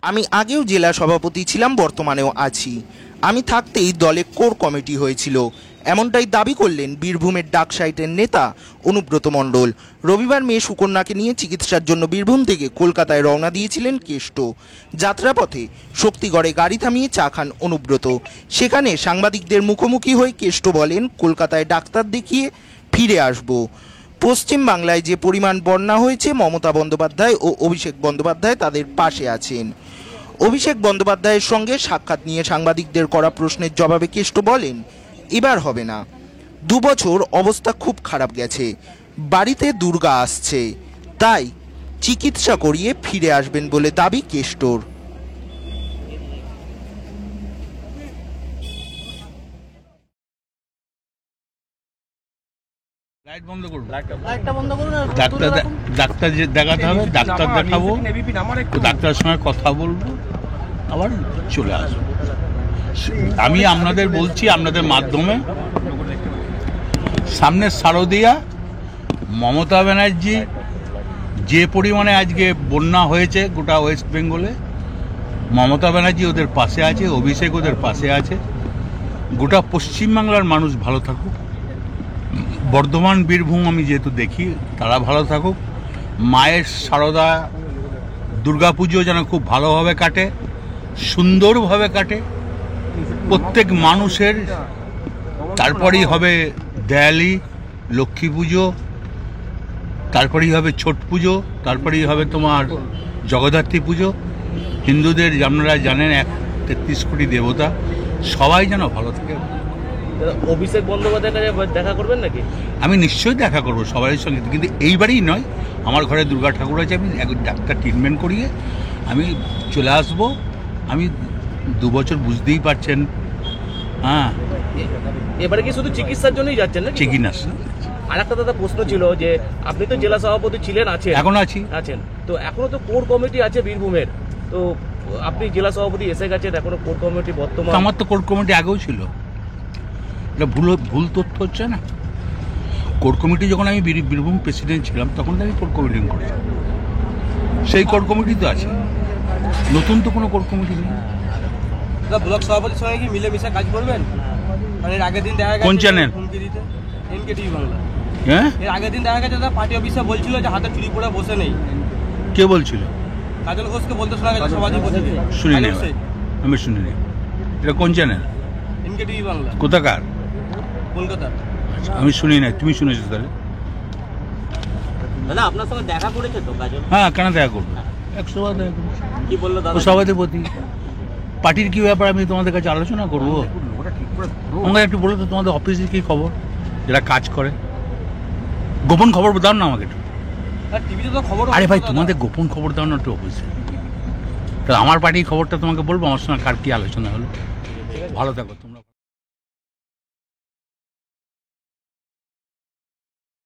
আমি আগেও জেলা সভাপতি ছিলাম, বর্তমানেও আছি। আমি থাকতেই দলে কোর কমিটি হয়েছিল, এমনটাই দাবি করলেন বীরভূমের ডাকসাইটের নেতা অনুব্রত মণ্ডল। রবিবার মেয়ে সুকন্যাকে নিয়ে চিকিৎসার জন্য বীরভূম থেকে কলকাতায় রওনা দিয়েছিলেন কেষ্ট। যাত্রাপথে শক্তিগড়ে গাড়ি থামিয়ে চা খান অনুব্রত। সেখানে সাংবাদিকদের মুখোমুখি হয়ে কেষ্ট বলেন, কলকাতায় ডাক্তার দেখিয়ে ফিরে আসব। পশ্চিম বাংলায় যে পরিমাণ বন্যা হয়েছে, মমতা বন্দ্যোপাধ্যায় ও অভিষেক বন্দ্যোপাধ্যায় তাদের পাশে আছেন। অভিষেক বন্দ্যোপাধ্যায়ের সঙ্গে সাক্ষাৎ নিয়ে সাংবাদিকদের করা প্রশ্নের জবাবে কেষ্ট বলেন, এবার হবে না, 2 বছর অবস্থা খুব খারাপ গেছে, বাড়িতে দুর্গা আসছে, তাই চিকিৎসা করিয়ে ফিরে আসবেন বলে দাবি কেষ্টর। লাইট বন্ধ করুন, ডাক্তার দেখাতে হবে, ডাক্তার দেখাবো, ডাক্তারের সঙ্গে কথা বলবো, আবার চলে আসবো। আমি আপনাদের বলছি, আপনাদের মাধ্যমে, সামনে শারদিয়া, মমতা ব্যানার্জি যে পরিমাণে আজকে বন্যা হয়েছে গোটা ওয়েস্ট বেঙ্গলে, মমতা ব্যানার্জি ওদের পাশে আছে, অভিষেক ওদের পাশে আছে। গোটা পশ্চিমবাংলার মানুষ ভালো থাকুক, বর্ধমান বীরভূম আমি যেহেতু দেখি, তারা ভালো থাকুক। মায়ের শারদা দুর্গাপুজো যেন খুব ভালোভাবে কাটে, সুন্দরভাবে কাটে প্রত্যেক মানুষের। তারপরেই হবে দেয়ালি, লক্ষ্মী পুজো, তারপরেই হবে ছট পুজো, তারপরেই হবে তোমার জগদ্ধাত্রী পুজো। হিন্দুদের আপনারা জানেন 33 কোটি দেবতা, সবাই যেন ভালো থাকে। অভিষেক বন্দ্যোপাধ্যায়ের কাছে দেখা করবেন নাকি? আমি নিশ্চয়ই দেখা করবো সবার সঙ্গে, কিন্তু এইবারই নয়। আমার ঘরে দুর্গা ঠাকুর আছে, আমি ডাক্তার ট্রিটমেন্ট করিয়ে আমি চলে আসবো। আমি 2 বছর, বুঝতেই পারছেন। হ্যাঁ, এবারে কি শুধু চিকিৎসার জন্যই যাচ্ছেন না? চিকিৎসা। আর একটা দাদা প্রশ্ন ছিল যে আপনি তো জেলা সভাপতি ছিলেন, আছেন, এখন আছেন, তো এখনো তো কোর কমিটি আছে বীরভূমের, তো আপনি জেলা সভাপতি এসে গেছেন, এখনো কোর কমিটি বর্তমান? আমার তো কোর কমিটি আগেও ছিল, এটা ভুল তথ্য হচ্ছে না। কোর কমিটি যখন আমি বীরভূম প্রেসিডেন্ট ছিলাম, তখন আমি কোর কমিটি করেছি, সেই কোর কমিটি তো আছে, নতুন তো কোনো কোর কমিটি নেই। ব্লক সভাপতির সঙ্গে কি মিলেমিশে কাজ করবেন? মানে এর আগের দিন দেখা গেছে কোন চ্যানেল? এনকেটিভি বাংলা। হ্যাঁ, এর আগের দিন দেখা গেছে দাদা পার্টি অফিসে বলছিল যে হাতে চুরি পরে বসে নেই। কে বলছিল? কাজল ঘোষকে বলতে শোনা গেছে সভাধিপতিকে। শুনিনি, আমি শুনিনি। এটা কোন চ্যানেল? এনকেটিভি বাংলা। কোথাকার? কলকাতা। আমি শুনি না, তুমি শুনেছো তাহলে? দাদা আপনার সঙ্গে দেখা করেছে তো কাজল? হ্যাঁ, কেন দেখা করবো, 100 বার দেখা করবো। কি বললো দাদা? সভাধিপতি পার্টির কি ব্যাপার আমি তোমাদের কাছে আলোচনা করবো? আমাকে একটু বলো তো, তোমাদের অফিসে কি খবর, যারা কাজ করে, গোপন খবর দাও না আমাকে একটু। টিভিতে তো খবর। আরে ভাই, তোমাদের গোপন খবর দাও না একটু অফিসে, তাহলে আমার পার্টির খবরটা তোমাকে বলবো, আমার সঙ্গে কার কি আলোচনা হলো। ভালো থাকো তুমি।